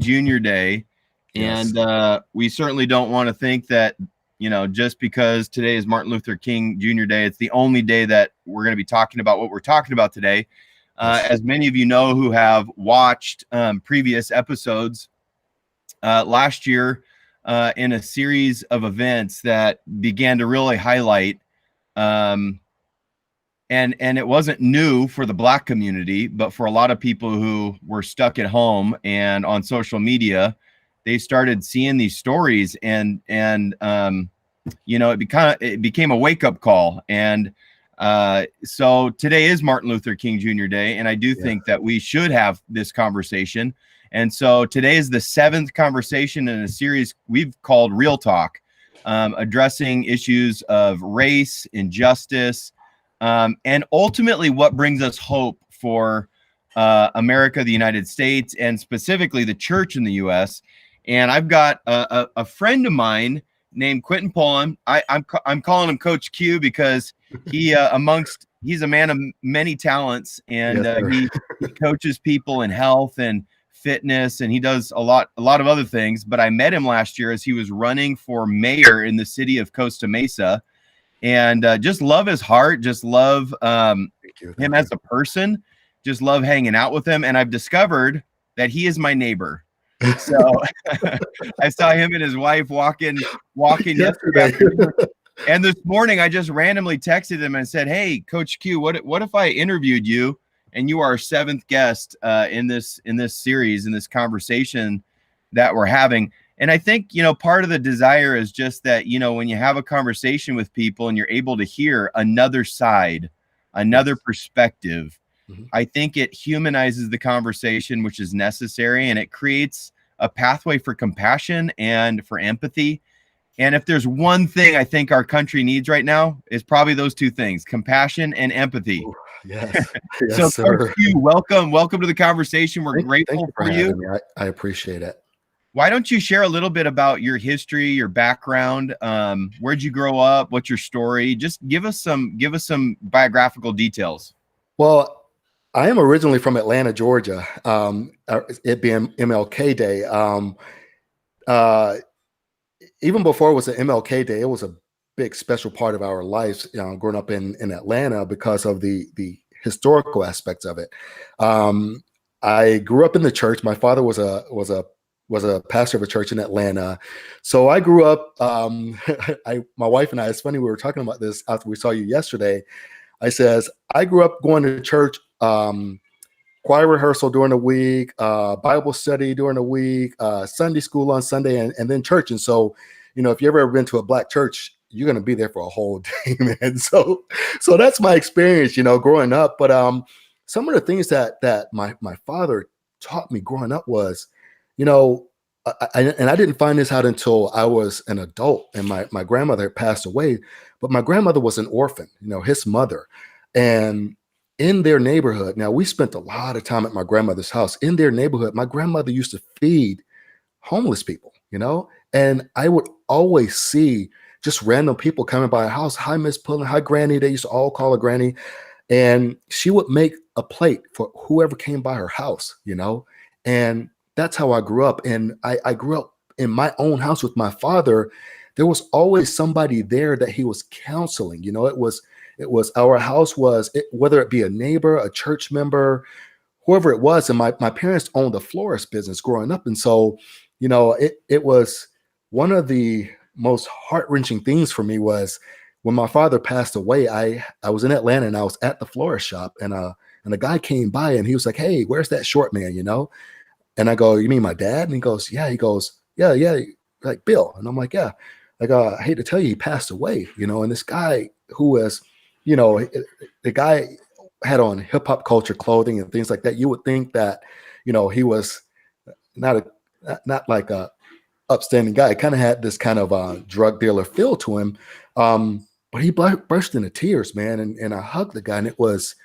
Jr. Day. Yes. And we certainly don't want to think that, just because today is Martin Luther King Jr. Day, it's the only day that we're going to be talking about what we're talking about today. Yes. As many of you know who have watched previous episodes, last year in a series of events that began to really highlight, and it wasn't new for the Black community, but for a lot of people who were stuck at home and on social media, they started seeing these stories, and it became a wake-up call. And so today is Martin Luther King Jr. Day, and I do think that we should have this conversation. And so today is the 7th conversation in a series we've called Real Talk, addressing issues of race, injustice, and ultimately what brings us hope for America, the United States, and specifically the church in the U.S. And I've got a friend of mine named Quentin Pullen. I'm calling him Coach Q because he's a man of many talents, and he coaches people in health and fitness, and he does a lot of other things. But I met him last year as he was running for mayor in the city of Costa Mesa, and just love his heart, just love him as a person, just love hanging out with him. And I've discovered that he is my neighbor. So I saw him and his wife walking yesterday. And this morning I just randomly texted him and said, "Hey, Coach Q, what if I interviewed you and you are our 7th guest in this series, in this conversation that we're having?" And I think, part of the desire is just that, when you have a conversation with people and you're able to hear another side, another perspective, I think it humanizes the conversation, which is necessary, and it creates a pathway for compassion and for empathy. And if there's one thing I think our country needs right now, is probably those two things: compassion and empathy. Ooh, yes. Yes, So, sir. Coach Q, welcome to the conversation. We're grateful thank you for you. Me. I appreciate it. Why don't you share a little bit about your history, your background? Where'd you grow up? What's your story? Just give us some biographical details. Well, I am originally from Atlanta, Georgia. It being MLK Day. Even before it was an MLK Day, it was a big special part of our lives, growing up in Atlanta, because of the historical aspects of it. I grew up in the church. My father was a pastor of a church in Atlanta. So I grew up, my wife and I, it's funny, we were talking about this after we saw you yesterday. I says, I grew up going to church, choir rehearsal during the week, Bible study during the week, Sunday school on Sunday, and then church. And so, if you've ever been to a Black church, you're going to be there for a whole day, man. So that's my experience, growing up. But some of the things that my father taught me growing up was, I didn't find this out until I was an adult and my grandmother had passed away, but my grandmother was an orphan, his mother. And in their neighborhood, now we spent a lot of time at my grandmother's house. In their neighborhood, my grandmother used to feed homeless people, and I would always see just random people coming by our house. Hi, Miss Pullen. Hi, Granny. They used to all call her Granny. And she would make a plate for whoever came by her house, and that's how I grew up. And I grew up in my own house with my father. There was always somebody there that he was counseling. It was our house whether it be a neighbor, a church member, whoever it was. And my parents owned a florist business growing up. And so, it was one of the most heart-wrenching things for me was when my father passed away. I was in Atlanta and I was at the florist shop, and a guy came by and he was like, "Hey, where's that short man?" And I go, "You mean my dad?" And he goes, "Yeah." He goes, Yeah. Like, Bill. And I'm like, "Yeah." Like, I hate to tell you, he passed away, And this guy who was, the guy had on hip hop culture clothing and things like that. You would think that, he was not like a upstanding guy. Kind of had this kind of drug dealer feel to him. But he burst into tears, man. And I hugged the guy, and it was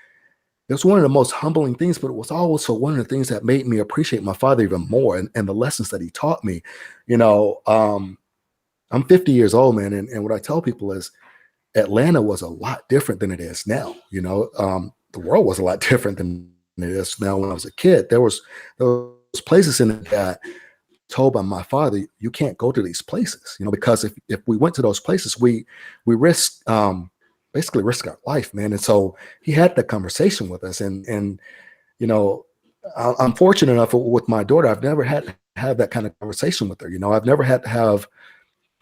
one of the most humbling things, but it was also one of the things that made me appreciate my father even more, and the lessons that he taught me. I'm 50 years old, man. And what I tell people is Atlanta was a lot different than it is now. The world was a lot different than it is now. When I was a kid, there was places in that told by my father, you can't go to these places, because if we went to those places, we risk basically risk our life, man. And so he had that conversation with us, and I'm fortunate enough with my daughter. I've never had to have that kind of conversation with her. I've never had to have.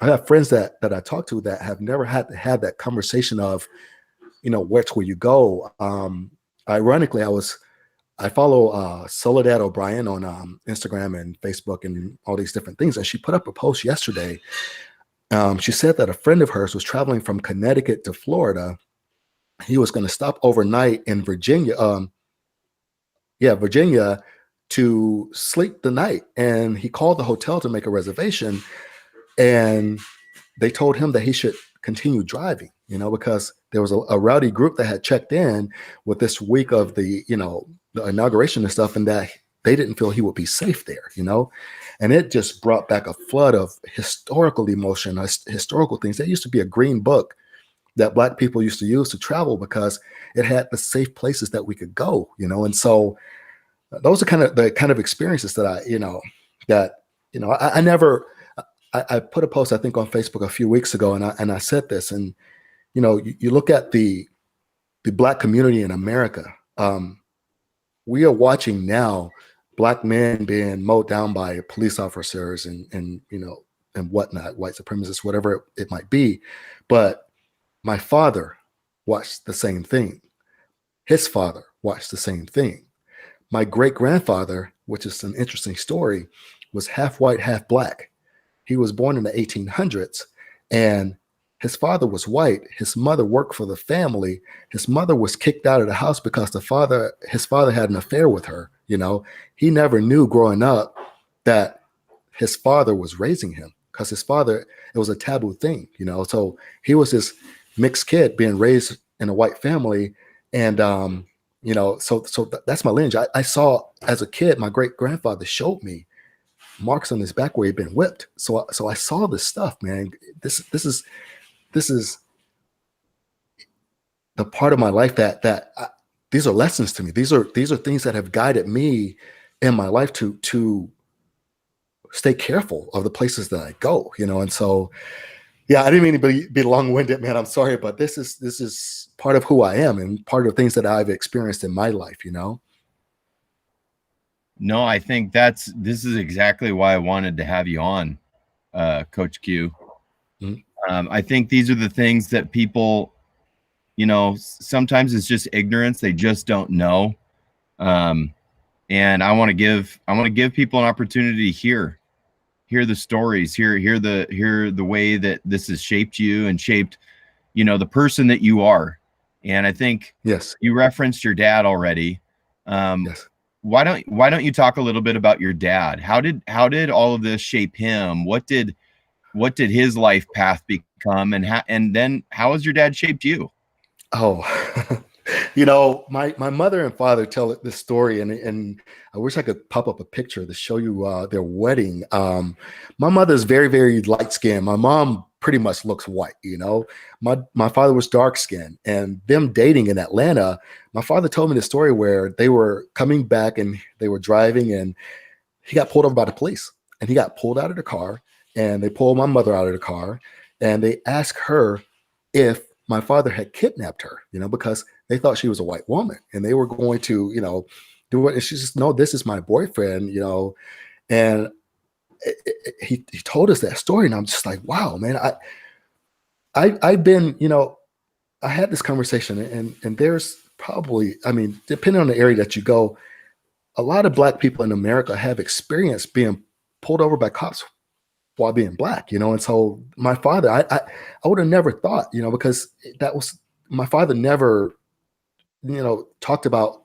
I have friends that I talk to that have never had to have that conversation of, where you go. Ironically, I follow Soledad O'Brien on Instagram and Facebook and all these different things. And she put up a post yesterday. She said that a friend of hers was traveling from Connecticut to Florida. He was going to stop overnight in Virginia. Virginia, to sleep the night. And he called the hotel to make a reservation. And they told him that he should continue driving, because there was a rowdy group that had checked in with this week of the inauguration and stuff, and that they didn't feel he would be safe there, and it just brought back a flood of historical emotion, historical things. That used to be a green book that Black people used to use to travel because it had the safe places that we could go, and so those are the kind of experiences that I never. I put a post, I think, on Facebook a few weeks ago, and I said this, and you look at the Black community in America. We are watching now Black men being mowed down by police officers and whatnot, white supremacists, whatever it might be. But my father watched the same thing. His father watched the same thing. My great grandfather, which is an interesting story, was half white, half Black. He was born in the 1800s, and his father was white. His mother worked for the family. His mother was kicked out of the house because his father had an affair with her. He never knew growing up that his father was raising him, because his father, it was a taboo thing, so he was this mixed kid being raised in a white family. And, so that's my lineage. I saw as a kid, my great grandfather showed me marks on his back where he'd been whipped. So I saw this stuff, man. This is the part of my life that these are lessons to me. These are things that have guided me in my life to stay careful of the places that I go, and so, yeah, I didn't mean to be long-winded, man. I'm sorry, but this is part of who I am and part of things that I've experienced in my life, No, I think this is exactly why I wanted to have you on, Coach Q. Mm-hmm. I think these are the things that people, sometimes it's just ignorance. They just don't know. And I want to give people an opportunity to hear the stories, hear the way that this has shaped you and shaped, the person that you are. And I think, yes, you referenced your dad already. Yes. Why don't you talk a little bit about your dad? How did all of this shape him? What did his life path become, and then how has your dad shaped you? Oh, my mother and father tell this story, and I wish I could pop up a picture to show you their wedding. My mother's very, very light skinned. My mom pretty much looks white. My father was dark skinned, and them dating in Atlanta. My father told me the story where they were coming back and they were driving, and he got pulled over by the police, and he got pulled out of the car, and they pulled my mother out of the car, and they asked her if my father had kidnapped her, because they thought she was a white woman and they were going to, do it. And she says, no, this is my boyfriend, and he told us that story. And I'm just like, wow, man, I've been, I had this conversation, and there's probably, depending on the area that you go, a lot of Black people in America have experienced being pulled over by cops while being Black, and so my father, I would have never thought, because that was, my father never, talked about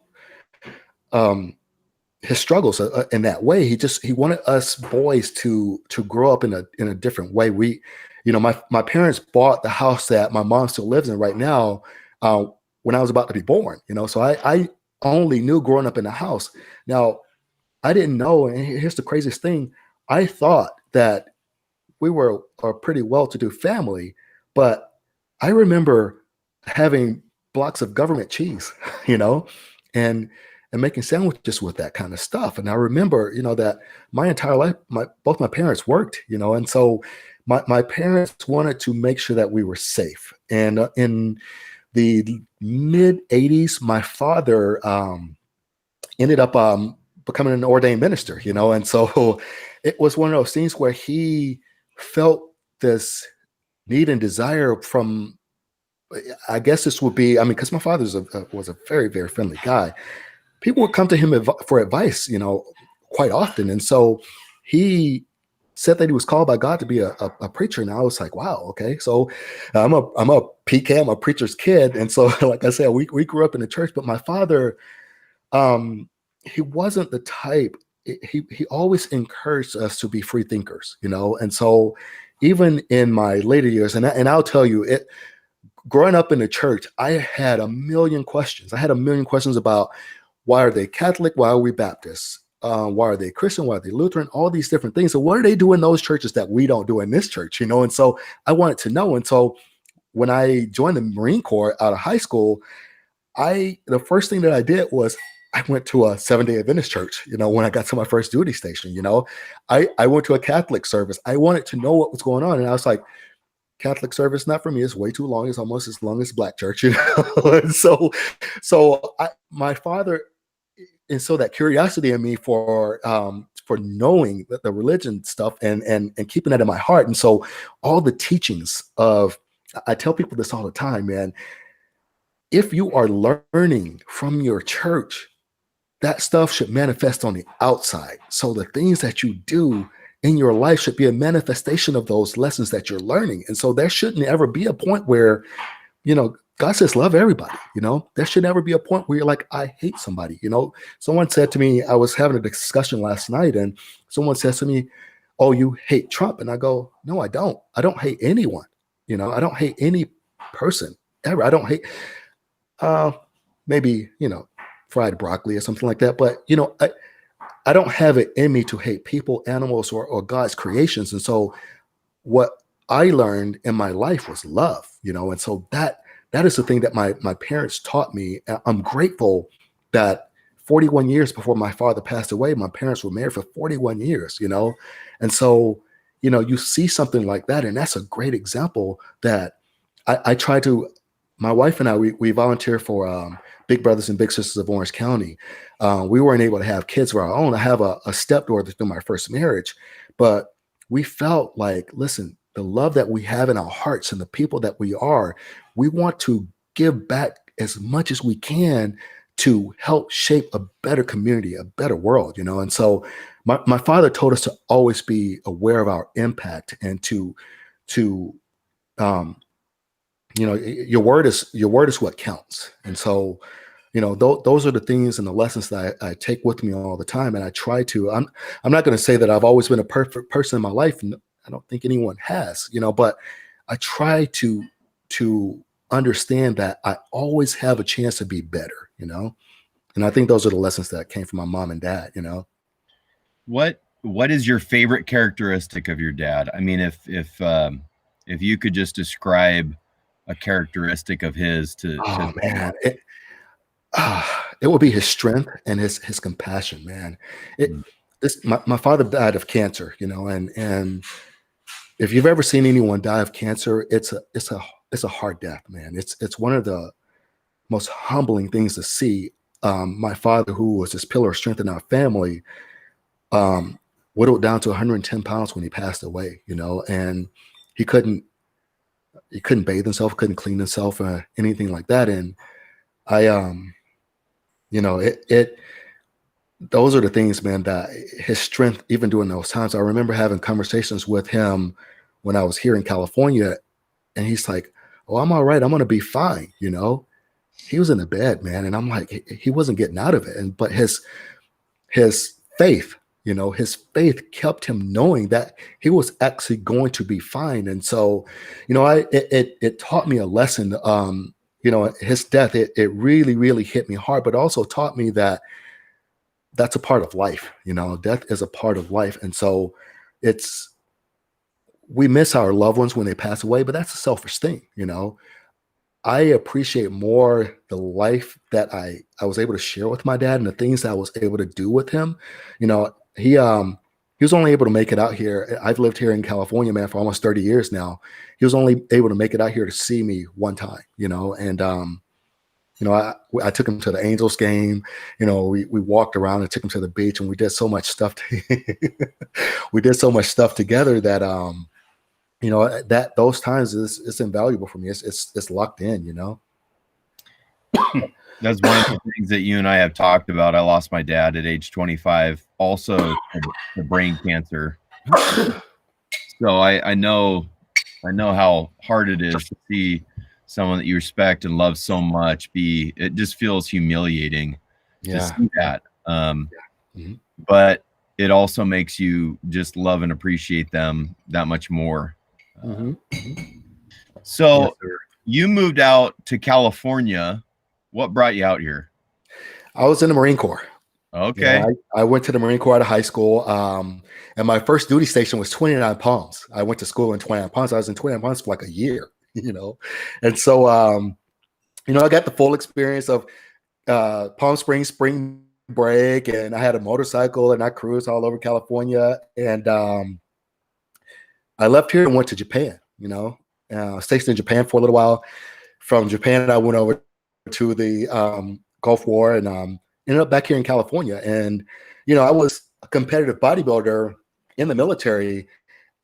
his struggles in that way. He wanted us boys to grow up in a different way. We, my parents bought the house that my mom still lives in right now when I was about to be born, so I only knew growing up in the house. Now, I didn't know, and here's the craziest thing, I thought that we were a pretty well-to-do family, but I remember having blocks of government cheese, and and making sandwiches with that kind of stuff. And I remember, that my entire life, both my parents worked, and so my parents wanted to make sure that we were safe. And in the mid 80s, my father ended up becoming an ordained minister, and so it was one of those things where he felt this need and desire from, I guess this would be, because my father was a very, very friendly guy. People would come to him for advice, quite often. And so he said that he was called by God to be a preacher. And I was like, wow, okay. So I'm a PK, I'm a preacher's kid. And so, like I said, we grew up in the church, but my father, he wasn't the type, he always encouraged us to be free thinkers, and so even in my later years, and I'll tell you, growing up in the church, I had a million questions. I had a million questions about, why are they Catholic? Why are we Baptists? Why are they Christian? Why are they Lutheran? All these different things. So what do they do in those churches that we don't do in this church? And so I wanted to know. And so when I joined the Marine Corps out of high school, the first thing that I did was I went to a Seventh-day Adventist church, when I got to my first duty station. I went to a Catholic service. I wanted to know what was going on. And I was like, Catholic service, not for me. It's way too long. It's almost as long as Black church, And so my father instilled that curiosity in me for knowing the religion stuff and keeping that in my heart. And so all the teachings I tell people this all the time, man. If you are learning from your church, that stuff should manifest on the outside. So the things that you do in your life should be a manifestation of those lessons that you're learning. And so there shouldn't ever be a point where, God says, love everybody, there should never be a point where you're like, I hate somebody. Someone said to me, I was having a discussion last night and someone says to me, oh, you hate Trump. And I go, no, I don't. I don't hate anyone. I don't hate any person ever. I don't hate, maybe, fried broccoli or something like that. But, I don't have it in me to hate people, animals, or God's creations. And so what I learned in my life was love, and so that is the thing that my parents taught me. I'm grateful that 41 years before my father passed away, my parents were married for 41 years, and so, you see something like that. And that's a great example that I try to, my wife and I, we volunteer for Big Brothers and Big Sisters of Orange County. We weren't able to have kids of our own. I have a stepdaughter through my first marriage, but we felt like, listen, the love that we have in our hearts and the people that we are, we want to give back as much as we can to help shape a better community, a better world, And so my father told us to always be aware of our impact and to your word is what counts. And so, those are the things and the lessons that I take with me all the time. And I try to, I'm not going to say that I've always been a perfect person in my life. And I don't think anyone has, but I try to understand that I always have a chance to be better, and I think those are the lessons that came from my mom and dad, What is your favorite characteristic of your dad? I mean, if you could just describe a characteristic of his man, it would be his strength and his compassion, man. My father died of cancer, and if you've ever seen anyone die of cancer, it's a hard death, man. It's one of the most humbling things to see. My father, who was this pillar of strength in our family, whittled down to 110 pounds when he passed away, and he couldn't bathe himself, couldn't clean himself or anything like that. And I, those are the things, man, that his strength, even during those times, I remember having conversations with him when I was here in California, and he's like, oh, I'm all right. I'm going to be fine. He was in the bed, man. And I'm like, he wasn't getting out of it. But his faith, his faith kept him knowing that he was actually going to be fine. And so, it taught me a lesson. His death, it really, really hit me hard, but also taught me that that's a part of life. Death is a part of life. And so we miss our loved ones when they pass away, but that's a selfish thing. I appreciate more the life that I was able to share with my dad and the things that I was able to do with him. You know, he was only able to make it out here. I've lived here in California, man, for almost 30 years now. He was only able to make it out here to see me one time, you know, and you know, I took him to the Angels game. You know, we walked around and took him to the beach, and we did so much stuff. We did so much stuff together that you know, that those times is invaluable for me. It's locked in, you know. That's one of the things that you and I have talked about. I lost my dad at age 25, also to brain cancer. So I know how hard it is to see someone that you respect and love so much it just feels humiliating to see that. But it also makes you just love and appreciate them that much more. So yes, you moved out to California. What brought you out here? I was in the Marine Corps. Okay. You know, I went to the Marine Corps out of high school. And my first duty station was 29 Palms. I went to school in 29 Palms. I was in 29 Palms for like a year, you know? And so, you know, I got the full experience of Palm Springs spring break, and I had a motorcycle and I cruised all over California. And I left here and went to Japan, you know, stationed in Japan for a little while. From Japan, I went over to the Gulf War and ended up back here in California. And, you know, I was a competitive bodybuilder in the military,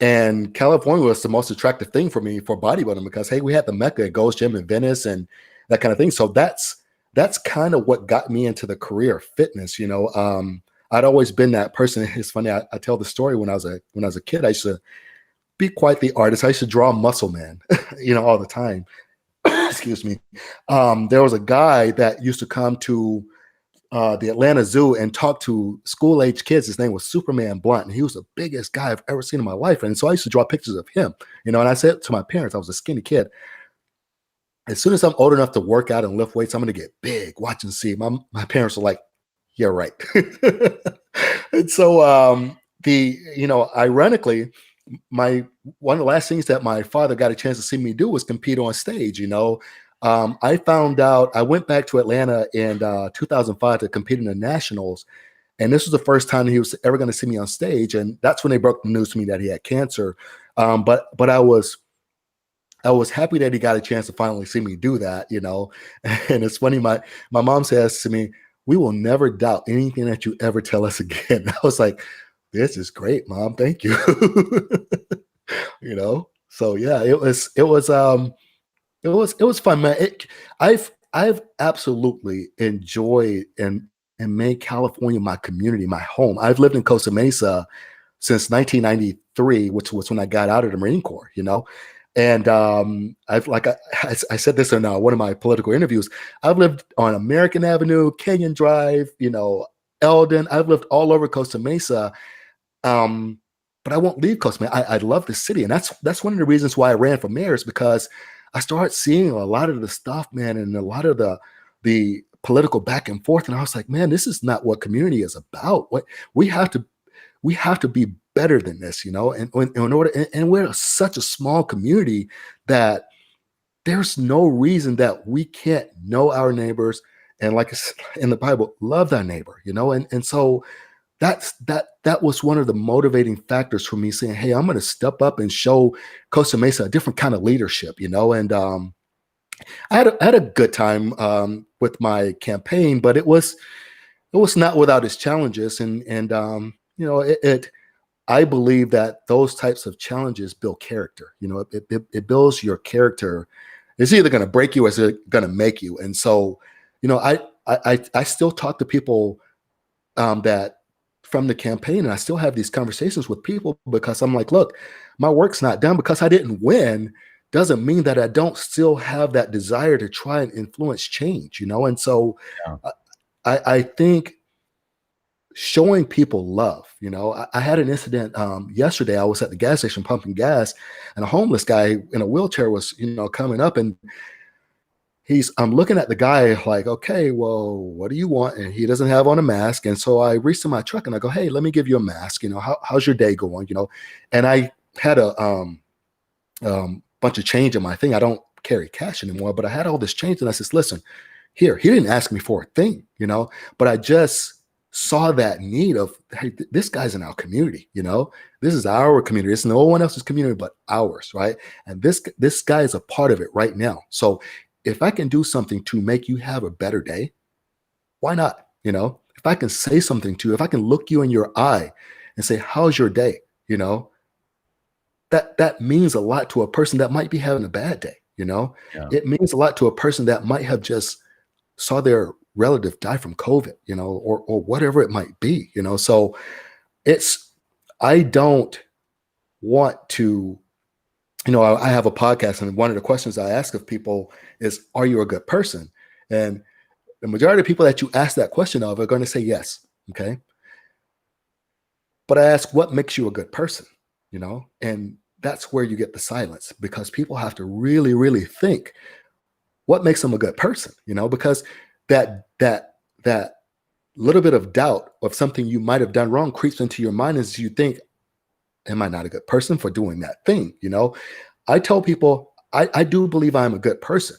and California was the most attractive thing for me for bodybuilding because, hey, we had the Mecca at Gold's Gym in Venice and that kind of thing. So that's kind of what got me into the career of fitness. You know, I'd always been that person. It's funny. I tell the story when I was a kid, I used to be quite the artist. I used to draw Muscle Man, you know, all the time. Excuse me. There was a guy that used to come to the Atlanta Zoo and talk to school-age kids. His name was Superman Blunt, and he was the biggest guy I've ever seen in my life. And so I used to draw pictures of him, you know, and I said to my parents, I was a skinny kid, as soon as I'm old enough to work out and lift weights, I'm going to get big. Watch and see. My parents were like, yeah, right. And so you know, ironically, one of the last things that my father got a chance to see me do was compete on stage. You know, I found out, I went back to Atlanta in 2005 to compete in the nationals, and this was the first time he was ever going to see me on stage, and that's when they broke the news to me that he had cancer. But I was happy that he got a chance to finally see me do that, you know. And it's funny, my mom says to me, "We will never doubt anything that you ever tell us again." I was like, this is great, Mom. Thank you. You know? So yeah, it was fun, man. I've absolutely enjoyed and made California my community, my home. I've lived in Costa Mesa since 1993, which was when I got out of the Marine Corps, you know. And I said this in one of my political interviews. I've lived on American Avenue, Canyon Drive, you know, Eldon. I've lived all over Costa Mesa. But I won't leave Costa Mesa. I love the city, and that's one of the reasons why I ran for mayor, is because I started seeing a lot of the stuff, man, and a lot of the political back and forth, and I was like, man, this is not what community is about. What we have to be better than this, you know. And in order, and we're such a small community that there's no reason that we can't know our neighbors, and like in the Bible, love thy neighbor, you know. And so that was one of the motivating factors for me, saying, hey, I'm going to step up and show Costa Mesa a different kind of leadership, you know. And I had a good time with my campaign, but it was not without its challenges. And you know, I believe that those types of challenges build character. You know, it builds your character. It's either going to break you or it's going to make you. And so, you know, I still talk to people that from the campaign, and I still have these conversations with people, because I'm like, look, my work's not done. Because I didn't win doesn't mean that I don't still have that desire to try and influence change, you know. And so yeah. I think showing people love, you know, I had an incident yesterday. I was at the gas station pumping gas, and a homeless guy in a wheelchair was, you know, coming up, and I'm looking at the guy like, okay, well, what do you want? And he doesn't have on a mask. And so I reached in my truck and I go, hey, let me give you a mask. You know, how's your day going? You know, and I had a bunch of change in my thing. I don't carry cash anymore, but I had all this change. And I said, listen, here, he didn't ask me for a thing, you know, but I just saw that need of, hey, this guy's in our community, you know, this is our community. It's no one else's community but ours, right? And this guy is a part of it right now. So if I can do something to make you have a better day, why not? You know, if I can say something to you, if I can look you in your eye and say, how's your day? You know, that means a lot to a person that might be having a bad day. You know, it means a lot to a person that might have just saw their relative die from COVID, you know, or whatever it might be, you know. So I don't want to, you know, I have a podcast, and one of the questions I ask of people is, are you a good person? And the majority of people that you ask that question of are going to say yes. Okay. But I ask, what makes you a good person? You know, and that's where you get the silence, because people have to really, really think what makes them a good person, you know, because that little bit of doubt of something you might have done wrong creeps into your mind as you think, am I not a good person for doing that thing? You know, I tell people, I do believe I'm a good person,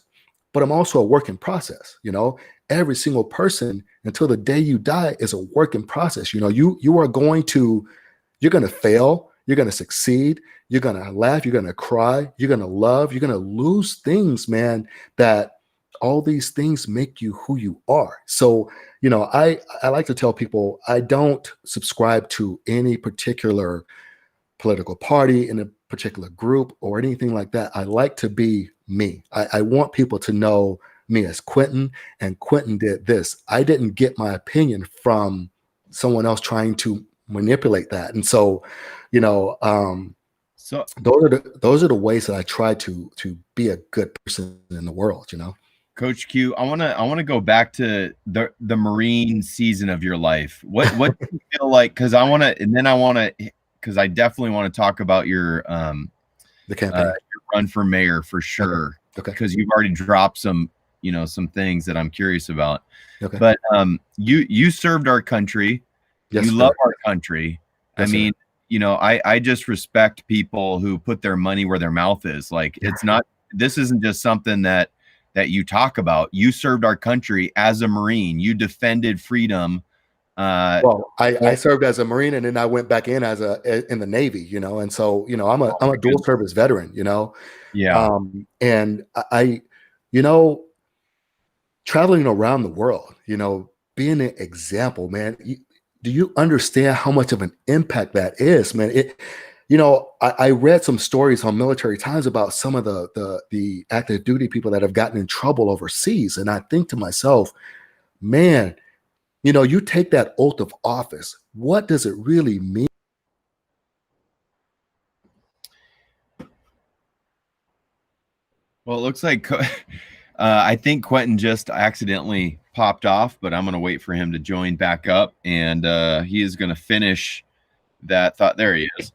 but I'm also a work in process. You know, every single person until the day you die is a work in process. You know, you're going to fail, you're going to succeed, you're going to laugh, you're going to cry, you're going to love, you're going to lose things, man, that all these things make you who you are. So, you know, I like to tell people, I don't subscribe to any particular political party in a particular group or anything like that. I like to be me. I want people to know me as Quentin, and Quentin did this. I didn't get my opinion from someone else trying to manipulate that. And so, you know, so those are the ways that I try to be a good person in the world, you know. Coach Q, I wanna go back to the Marine season of your life. What do you feel like? Because I definitely want to talk about your The campaign, your run for mayor for sure. Okay. Because you've already dropped some things that I'm curious about. Okay. But you served our country. Yes, you sir. love our country. Yes, I mean, sir. you know, I just respect people who put their money where their mouth is. Like, this isn't just something that you talk about. You served our country as a Marine. You defended freedom. Well, I served as a Marine, and then I went back in in the Navy, you know, and so, you know, I'm a dual service veteran, you know. Yeah. And I, you know, traveling around the world, you know, being an example, man. Do you understand how much of an impact that is, man? You know, I read some stories on Military Times about some of the active duty people that have gotten in trouble overseas, and I think to myself, man, you know, you take that oath of office. What does it really mean? Well, it looks like I think Quentin just accidentally popped off, but I'm going to wait for him to join back up, and he is going to finish that thought. There he is.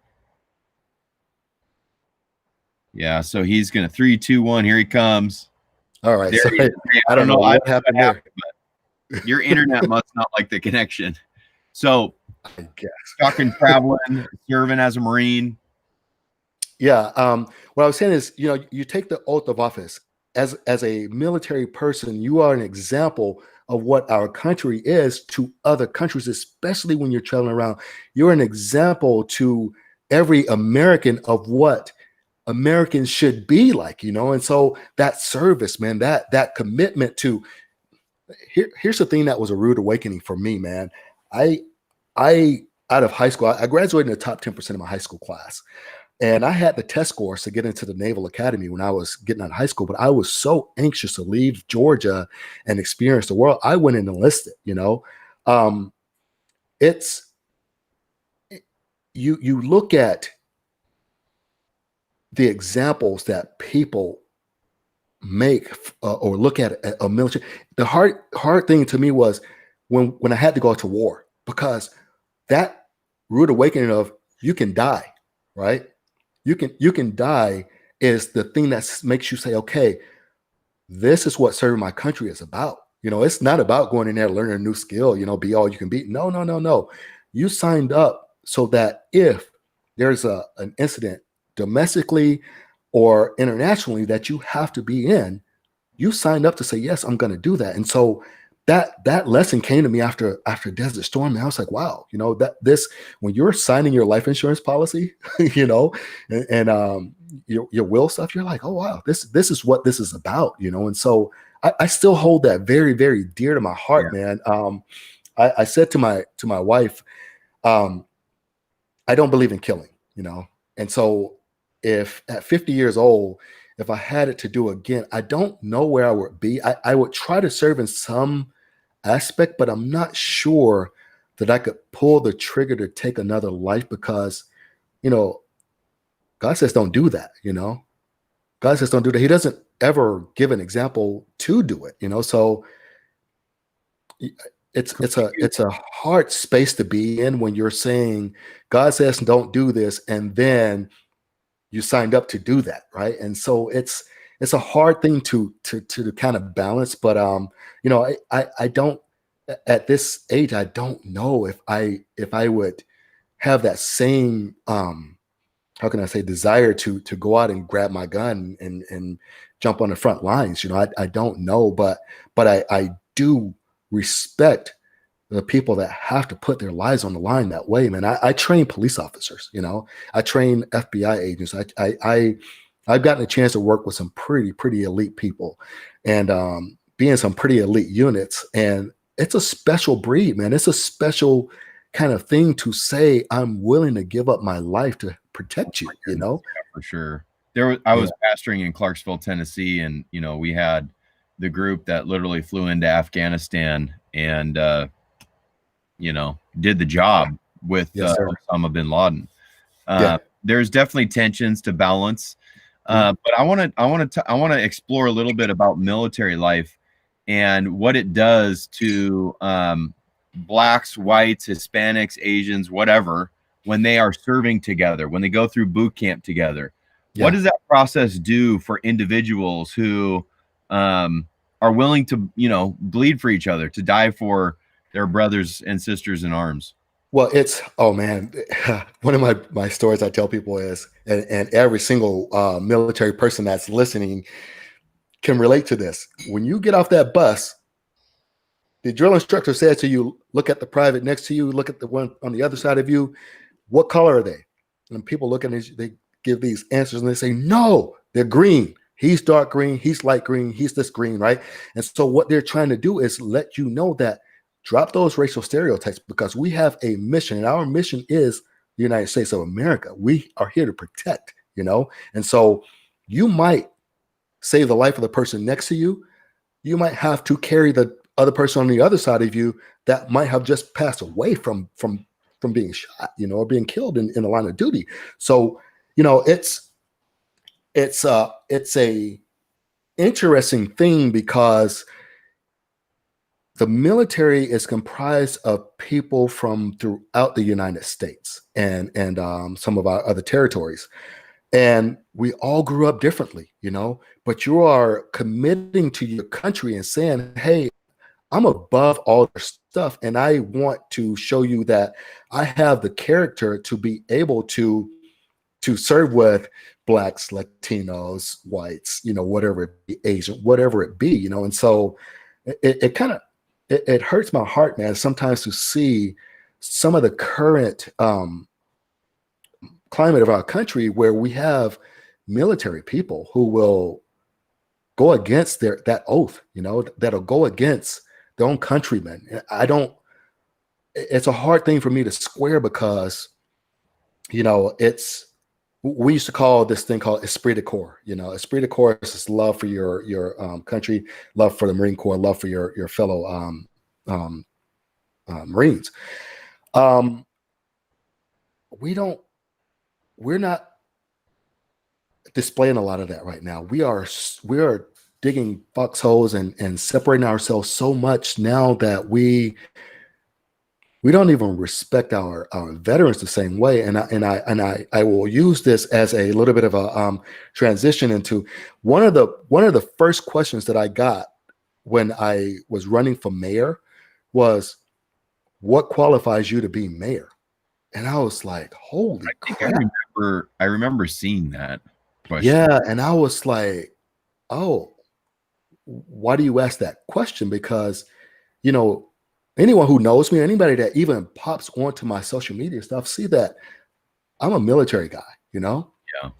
Yeah, so he's going to 3, 2, 1. Here he comes. All right. So Hey, I don't know what happened there. Your internet must not like the connection. So, I guess. talking traveling, serving as a Marine. Yeah. What I was saying is, you know, you take the oath of office as a military person. You are an example of what our country is to other countries, especially when you're traveling around. You're an example to every American of what Americans should be like, you know. And so that service, man, that commitment to here's the thing that was a rude awakening for me, man. I out of high school, I graduated in the top 10% of my high school class. And I had the test scores to get into the Naval Academy when I was getting out of high school, but I was so anxious to leave Georgia and experience the world. I went and enlisted, you know. You look at the examples that people make or look at a military. The hard thing to me was when I had to go to war, because that rude awakening of you can die, right? You can die is the thing that makes you say, okay, this is what serving my country is about. You know, it's not about going in there, learning a new skill, you know, be all you can be. No. You signed up so that if there's an incident domestically or internationally that you have to be in, you signed up to say, yes, I'm going to do that. And so that lesson came to me after Desert Storm. And I was like, wow, that this, when you're signing your life insurance policy, and your will stuff, you're like, oh wow, this is what this is about, And so I still hold that very, very dear to my heart, man. I said to my wife, I don't believe in killing, And so if at 50 years old, if I had it to do again, I don't know where I would be. I would try to serve in some aspect, but I'm not sure that I could pull the trigger to take another life because, God says don't do that, God says don't do that. He doesn't ever give an example to do it, So it's a hard space to be in when you're saying God says don't do this, and then you signed up to do that, right? And so it's a hard thing to kind of balance. But I don't, at this age, I don't know if I would have that same how can I say, desire to go out and grab my gun and jump on the front lines. I don't know, but I do respect the people that have to put their lives on the line that way, man. I train police officers, I train FBI agents. I've gotten a chance to work with some pretty elite people and be in some pretty elite units. And it's a special breed, man. It's a special kind of thing to say, I'm willing to give up my life to protect you, Yeah, for sure. I was pastoring in Clarksville, Tennessee, and we had the group that literally flew into Afghanistan and did the job with Osama bin Laden. There's definitely tensions to balance, but I want to explore a little bit about military life and what it does to blacks, whites, Hispanics, Asians, whatever, when they are serving together, when they go through boot camp together. What does that process do for individuals who are willing to, bleed for each other, to die for their brothers and sisters in arms? Well, oh man, one of my stories I tell people is, and every single military person that's listening can relate to this. When you get off that bus, the drill instructor said to you, look at the private next to you, look at the one on the other side of you. What color are they? And people look at it, they give these answers and they say, no, they're green. He's dark green. He's light green. He's this green, right? And so what they're trying to do is let you know that drop those racial stereotypes, because we have a mission, and our mission is the United States of America. We are here to protect, And so you might save the life of the person next to you. You might have to carry the other person on the other side of you that might have just passed away from being shot, or being killed in the line of duty. So, it's a interesting thing because the military is comprised of people from throughout the United States and some of our other territories. And we all grew up differently, but you are committing to your country and saying, hey, I'm above all the stuff, and I want to show you that I have the character to be able to serve with blacks, Latinos, whites, whatever it be, Asian, whatever it be, And so it kind of it hurts my heart, man, sometimes to see some of the current climate of our country where we have military people who will go against that oath, that'll go against their own countrymen. It's a hard thing for me to square because, we used to call this thing called esprit de corps. Esprit de corps is this love for your country, love for the Marine Corps, love for your fellow Marines. We're not displaying a lot of that right now. We are digging foxholes and separating ourselves so much now that we don't even respect our veterans the same way. And I will use this as a little bit of a transition into one of the first questions that I got when I was running for mayor was, what qualifies you to be mayor? And I was like, holy crap. I remember seeing that. question. Yeah. And I was like, oh, why do you ask that question? Because, you know, anyone who knows me, anybody that even pops onto my social media stuff, see that I'm a military guy, you know. Yeah.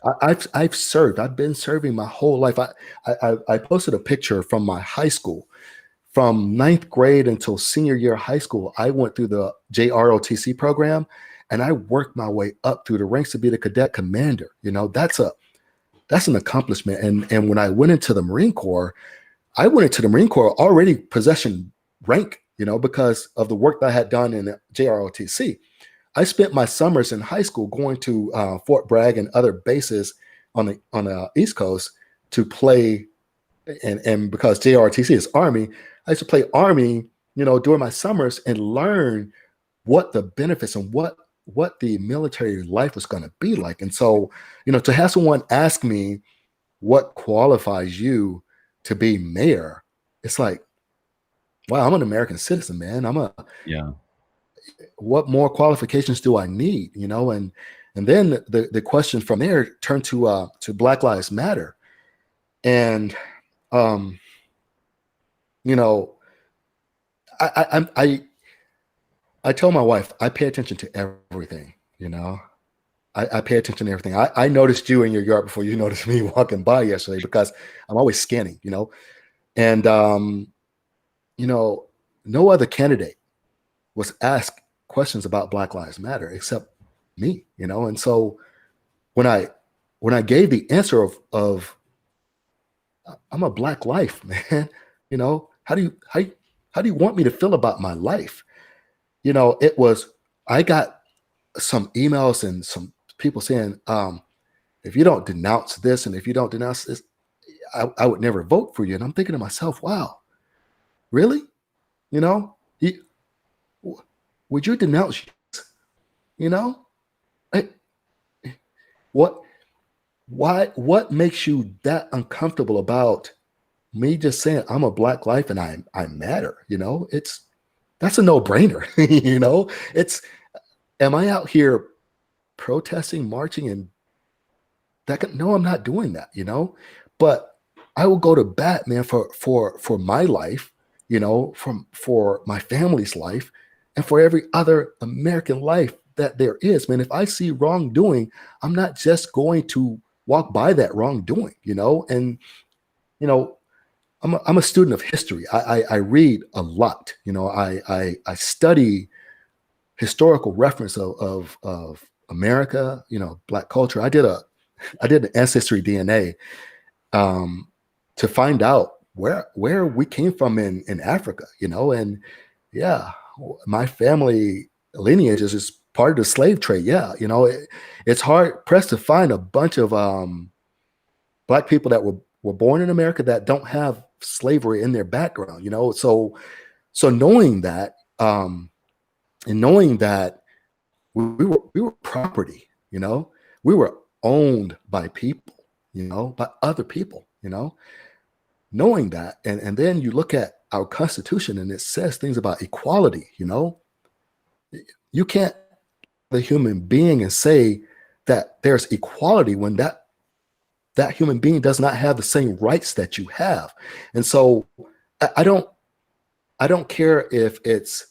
I've served. I've been serving my whole life. I posted a picture from my high school. From ninth grade until senior year of high school, I went through the JROTC program, and I worked my way up through the ranks to be the cadet commander. You know, that's an accomplishment. And when I went into the Marine Corps, I went into the Marine Corps already possession rank, you know, because of the work that I had done in the JROTC. I spent my summers in high school going to Fort Bragg and other bases on the East Coast to play, and because JROTC is Army, I used to play Army, you know, during my summers and learn what the benefits and what the military life was going to be like. And so, you know, to have someone ask me what qualifies you to be mayor, it's like, wow, I'm an American citizen, man. Yeah. What more qualifications do I need? You know, and then the question from there turned to Black Lives Matter. And you know, I tell my wife I pay attention to everything, you know. I pay attention to everything. I noticed you in your yard before you noticed me walking by yesterday because I'm always scanning, you know. And you know, no other candidate was asked questions about Black Lives Matter except me, you know. And so when I gave the answer of I'm a Black life, man, you know, how do you want me to feel about my life? You know, it was, I got some emails and some people saying, if you don't denounce this and if you don't denounce this, I would never vote for you. And I'm thinking to myself, wow, really? You know, would you denounce, you know, I, what makes you that uncomfortable about me just saying I'm a Black life and I matter? You know, that's a no-brainer. You know, am I out here protesting, marching, and no, I'm not doing that, you know. But I will go to bat, man, for my life, you know, for my family's life, and for every other American life that there is, man. If I see wrongdoing, I'm not just going to walk by that wrongdoing, you know. And you know, I'm a student of history. I read a lot, you know. I study historical reference of America, you know, Black culture. I did an ancestry DNA to find out where we came from in Africa, you know. And yeah, my family lineage is part of the slave trade. Yeah, you know, it's hard pressed to find a bunch of Black people that were born in America that don't have slavery in their background, you know. So knowing that, and knowing that we were property, you know, we were owned by people, you know, by other people, you know. Knowing that, and then you look at our Constitution and it says things about equality, you know. You can't be a human being and say that there's equality when that human being does not have the same rights that you have. And so I don't care if it's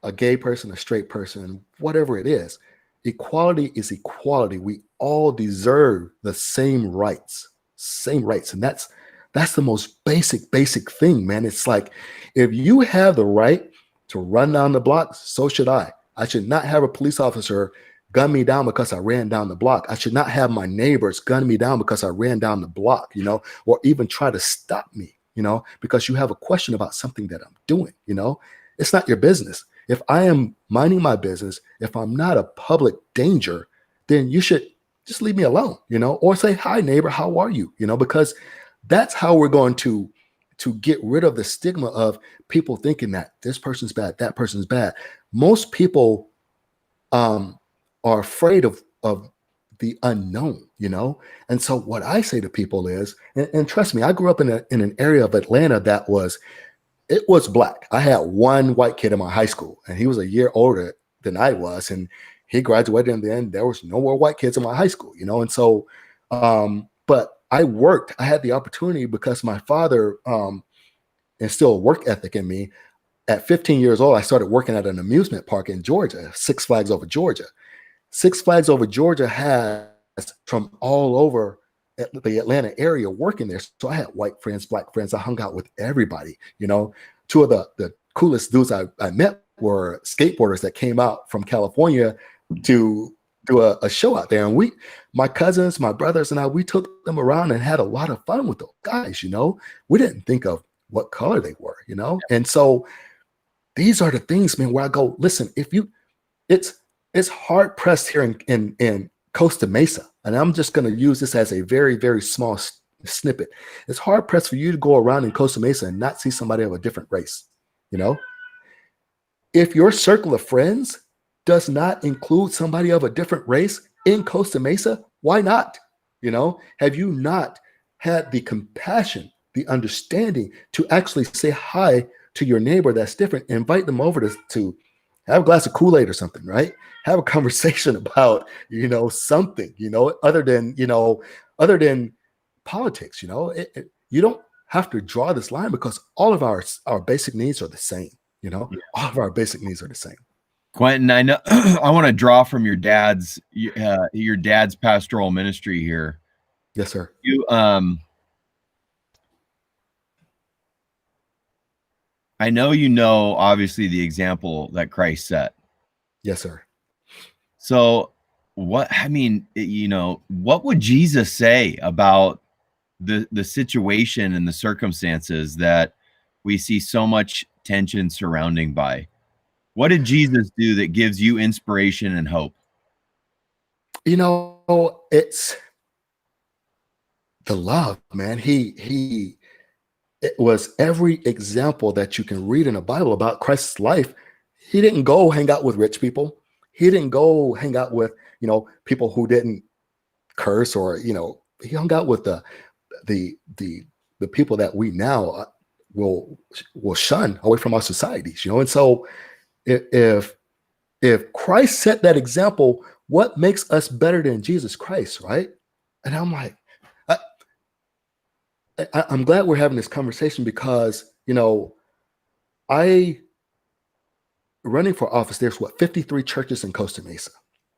a gay person, a straight person, whatever it is. Equality is equality. We all deserve the same rights. And that's the most basic thing, man. It's like, if you have the right to run down the block, so should I. I should not have a police officer gun me down because I ran down the block. I should not have my neighbors gun me down because I ran down the block, you know, or even try to stop me, you know, because you have a question about something that I'm doing, you know. It's not your business. If I am minding my business, if I'm not a public danger, then you should just leave me alone, you know, or say, hi, neighbor, how are you? You know, because that's how we're going to get rid of the stigma of people thinking that this person's bad, that person's bad. Most people are afraid of the unknown, you know. And so what I say to people is, and trust me, I grew up in an area of Atlanta that was Black. I had one white kid in my high school, and he was a year older than I was, and he graduated, and then there was no more white kids in my high school, you know. And so But I worked. I had the opportunity because my father instilled a work ethic in me. At 15 years old, I started working at an amusement park in Georgia, Six Flags Over Georgia. Six Flags Over Georgia has from all over the Atlanta area working there. So I had white friends, black friends. I hung out with everybody. You know, two of the coolest dudes I met were skateboarders that came out from California to do a show out there. And my cousins, my brothers, and we took them around and had a lot of fun with those guys. You know, we didn't think of what color they were, you know? And so these are the things, man, where I go, listen, it's hard pressed here in Costa Mesa. And I'm just going to use this as a very, very small snippet. It's hard pressed for you to go around in Costa Mesa and not see somebody of a different race. You know, if your circle of friends does not include somebody of a different race in Costa Mesa, why not? You know, have you not had the compassion, the understanding to actually say hi to your neighbor that's different, invite them over to have a glass of Kool-Aid or something, right? Have a conversation about, you know, something, you know, other than politics, you know. You don't have to draw this line because all of our basic needs are the same, you know. All of our basic needs are the same. Quentin, I know I want to draw from your dad's pastoral ministry here. Yes, sir. I know, obviously, the example that Christ set. Yes, sir. So what would Jesus say about the situation and the circumstances that we see so much tension surrounding by? What did Jesus do that gives you inspiration and hope? You know, it's the love, man. It was every example that you can read in the Bible about Christ's life. He didn't go hang out with rich people. He didn't go hang out with, you know, people who didn't curse, or, you know, he hung out with the people that we now will shun away from our societies, you know. And so if Christ set that example, what makes us better than Jesus Christ, right? And I'm like, I'm glad we're having this conversation because, you know, running for office, there's 53 churches in Costa Mesa,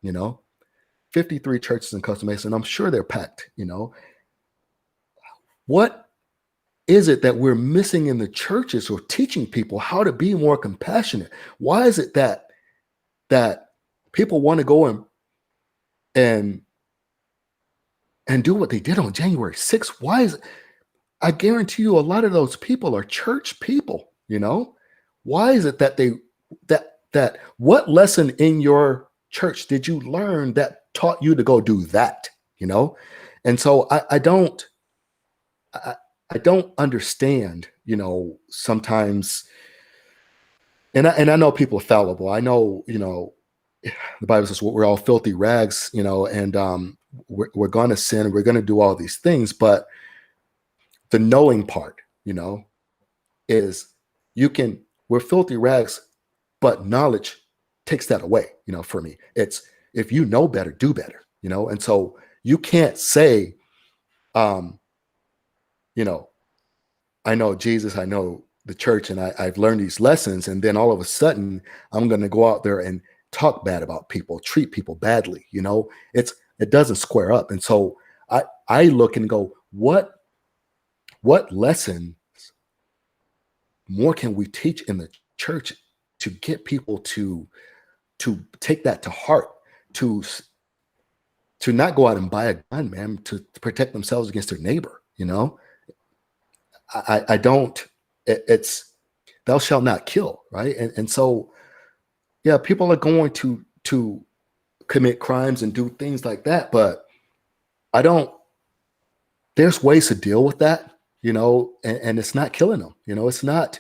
you know, 53 churches in Costa Mesa, and I'm sure they're packed, you know. What is it that we're missing in the churches or teaching people how to be more compassionate? Why is it that people want to go and do what they did on January 6th? Why is it? I guarantee you a lot of those people are church people, you know. Why is it that that what lesson in your church did you learn that taught you to go do that, you know? And so I don't understand, you know, sometimes, and I know people are fallible. I know, you know, the Bible says we're all filthy rags, you know, and we're going to sin, we're going to do all these things, but the knowing part, you know, is we're filthy rags, but knowledge takes that away, you know. For me, it's, if you know better, do better, you know. And so you can't say, you know, I know Jesus, I know the church, and I've learned these lessons, and then all of a sudden I'm going to go out there and talk bad about people, treat people badly, you know. It doesn't square up. And so I look and go, what lessons more can we teach in the church to get people to take that to heart, to not go out and buy a gun, man, to protect themselves against their neighbor, you know. I don't, it's thou shalt not kill, right? And so, yeah, people are going to commit crimes and do things like that, but there's ways to deal with that, you know, and it's not killing them, you know. It's not,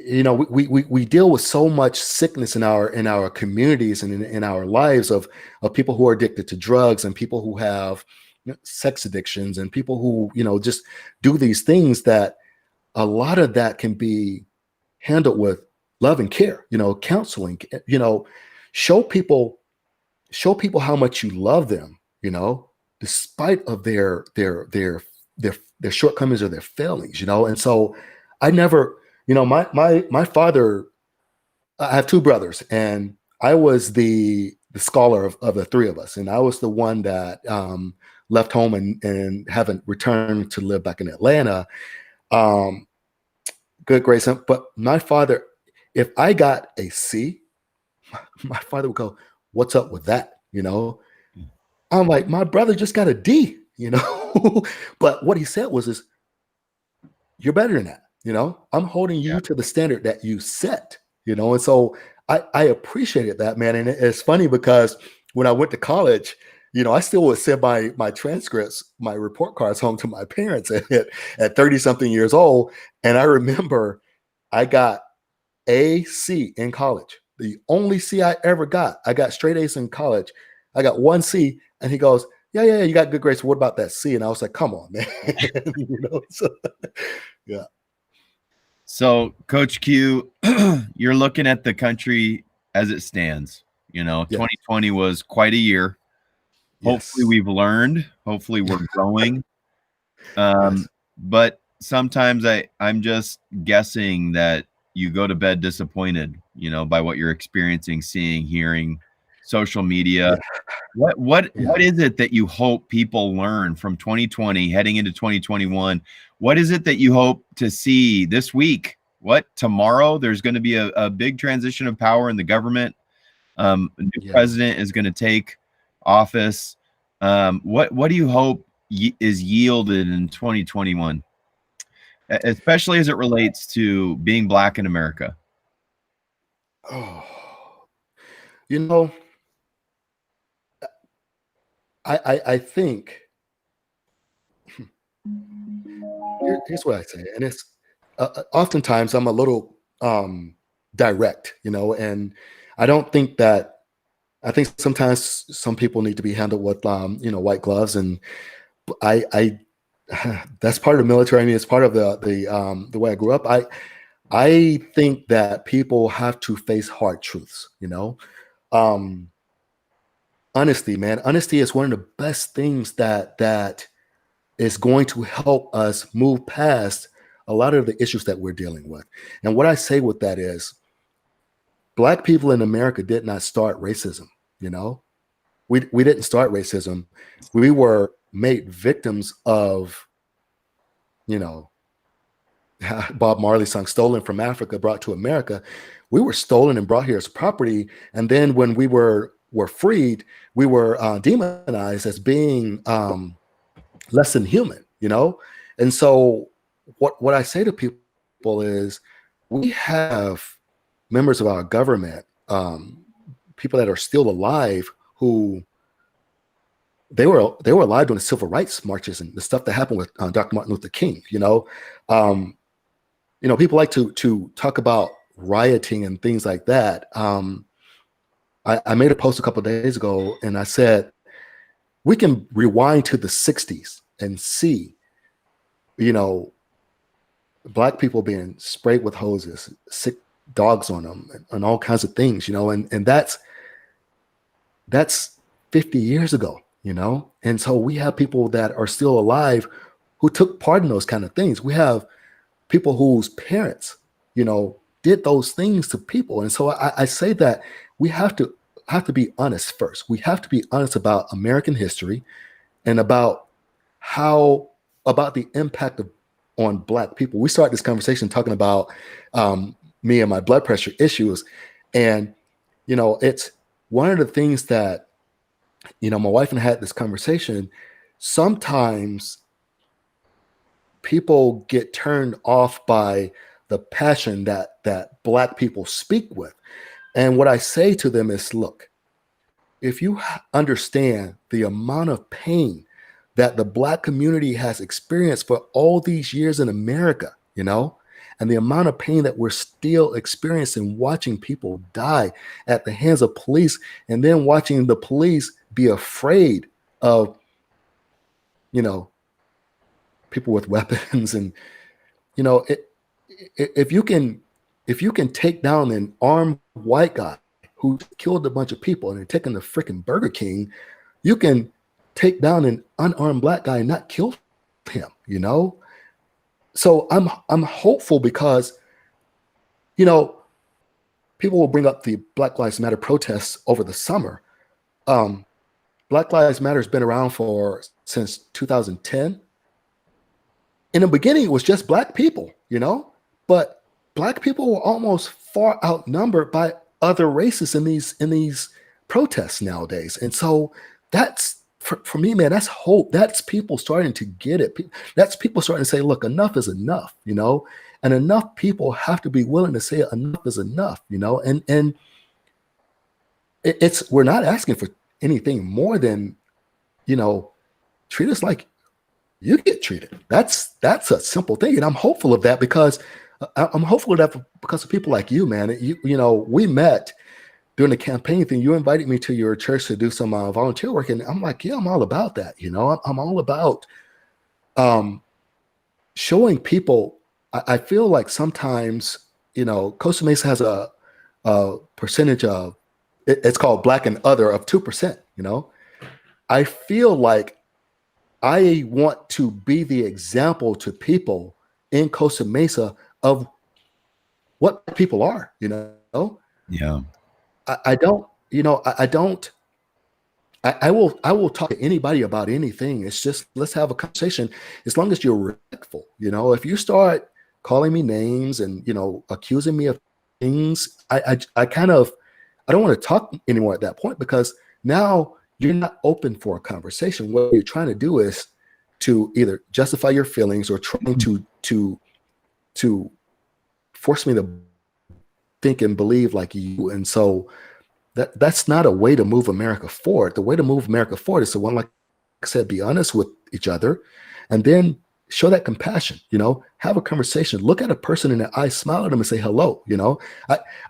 you know, we deal with so much sickness in our communities and in our lives of people who are addicted to drugs, and people who have, you know, sex addictions, and people who, you know, just do these things, that a lot of that can be handled with love and care, you know, counseling, you know, show people how much you love them, you know, despite of their shortcomings or their failings, and so I never, my father, I have two brothers, and I was the scholar of the three of us, and I was the one that left home and haven't returned to live back in Atlanta. Um, Good grace, but my father, if I got a C, my father would go, "What's up with that?" I'm like, my brother just got a D, but what he said was, "Is you're better than that." I'm holding Yeah. you to the standard that you set. And so I appreciated that, man. And it's funny because when I went to college, I still would send my transcripts, my report cards home to my parents at 30 something years old. And I remember I got a C in college. The only C I ever got. I got straight A's in college. I got one C, and he goes, yeah, you got good grades. What about that C? And I was like, come on, man. So, yeah. So, Coach Q, you're looking at the country as it stands. Yeah. 2020 was quite a year. Hopefully, Yes. we've learned. Hopefully, we're growing. Yes. But sometimes I'm just guessing that you go to bed disappointed, by what you're experiencing, seeing, hearing, social media. Yeah. What Yeah. is it that you hope people learn from 2020 heading into 2021? What is it that you hope to see this week? What tomorrow? There's going to be a big transition of power in the government. A new Yeah. president is going to take office. What do you hope is yielded in 2021, especially as it relates to being Black in America? Oh, you know, I think here's what I say, and it's oftentimes I'm a little direct, and I don't think that. I think sometimes some people need to be handled with white gloves, and I that's part of the military. I mean, it's part of the way I grew up. I think that people have to face hard truths. Um, Honesty, man. Honesty is one of the best things that is going to help us move past a lot of the issues that we're dealing with. And what I say with that is, Black people in America did not start racism. You know, we didn't start racism. We were made victims of, you know, Bob Marley's song "Stolen from Africa, Brought to America." We were stolen and brought here as property, and then when we were freed, we were demonized as being less than human. And so what I say to people is, we have members of our government, people that are still alive, who they were alive during the civil rights marches and the stuff that happened with Dr. Martin Luther King. People like to talk about rioting and things like that. I made a post a couple of days ago, and I said, we can rewind to the 60s and see, Black people being sprayed with hoses, sick dogs on them, and all kinds of things, and that's 50 years ago, and so we have people that are still alive who took part in those kind of things. We have people whose parents, did those things to people. And so I say that we have to be honest first. We have to be honest about American history and about the impact on Black people. We started this conversation talking about me and my blood pressure issues. And, it's one of the things that, my wife and I had this conversation. Sometimes people get turned off by the passion that Black people speak with. And what I say to them is, look, if you understand the amount of pain that the Black community has experienced for all these years in America, and the amount of pain that we're still experiencing, watching people die at the hands of police, and then watching the police be afraid of, people with weapons. And, if you can take down an armed white guy who killed a bunch of people and they're taking the freaking Burger King, you can take down an unarmed black guy and not kill him, you know? So I'm hopeful because, you know, people will bring up the Black Lives Matter protests over the summer. Black Lives Matter has been around since 2010. In the beginning, it was just black people, you know, but black people were almost far outnumbered by other races in these protests nowadays. And so that's for me, man, that's hope. That's people starting to get it. That's people starting to say, look, enough is enough, you know, and enough people have to be willing to say enough is enough, you know, and it's we're not asking for anything more than, you know, treat us like you get treated. That's a simple thing, and I'm hopeful of that because I'm hopeful of that because of people like you, man. You know, we met during the campaign thing. You invited me to your church to do some volunteer work, and I'm like, yeah, I'm all about that. You know, I'm all about showing people. I feel like sometimes, you know, Costa Mesa has a percentage of it's called Black and Other of 2%. You know, I feel like I want to be the example to people in Costa Mesa of what people are, you know? Yeah. I don't, you know, I don't, I will talk to anybody about anything. It's just, let's have a conversation as long as you're respectful. You know, if you start calling me names and, you know, accusing me of things, I kind of, I don't want to talk anymore at that point because now you're not open for a conversation. What you're trying to do is to either justify your feelings or trying to force me to think and believe like you. And so that's not a way to move America forward. The way to move America forward is to, one, like I said, be honest with each other, and then show that compassion, you know, have a conversation, look at a person in the eye, smile at them and say hello. You know,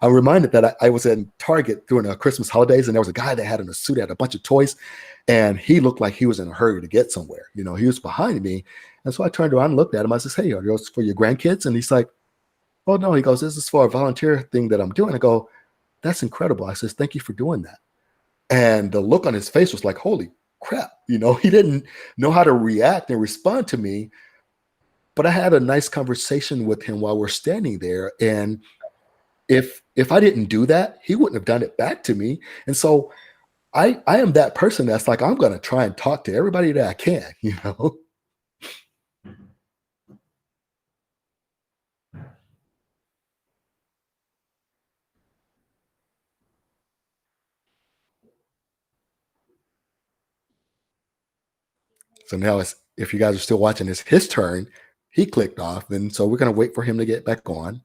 I'm reminded that I was in Target during the Christmas holidays, and there was a guy that had in a suit, had a bunch of toys, and he looked like he was in a hurry to get somewhere. You know, he was behind me. And so I turned around and looked at him. I said, hey, are those for your grandkids? And he's like, oh no. He goes, this is for a volunteer thing that I'm doing. I go, that's incredible. I says, thank you for doing that. And the look on his face was like, holy crap. You know, he didn't know how to react and respond to me. But I had a nice conversation with him while we're standing there. And if I didn't do that, he wouldn't have done it back to me. And so I am that person that's like, I'm going to try and talk to everybody that I can, you know? So now it's, if you guys are still watching, it's his turn. He clicked off. And so we're going to wait for him to get back on.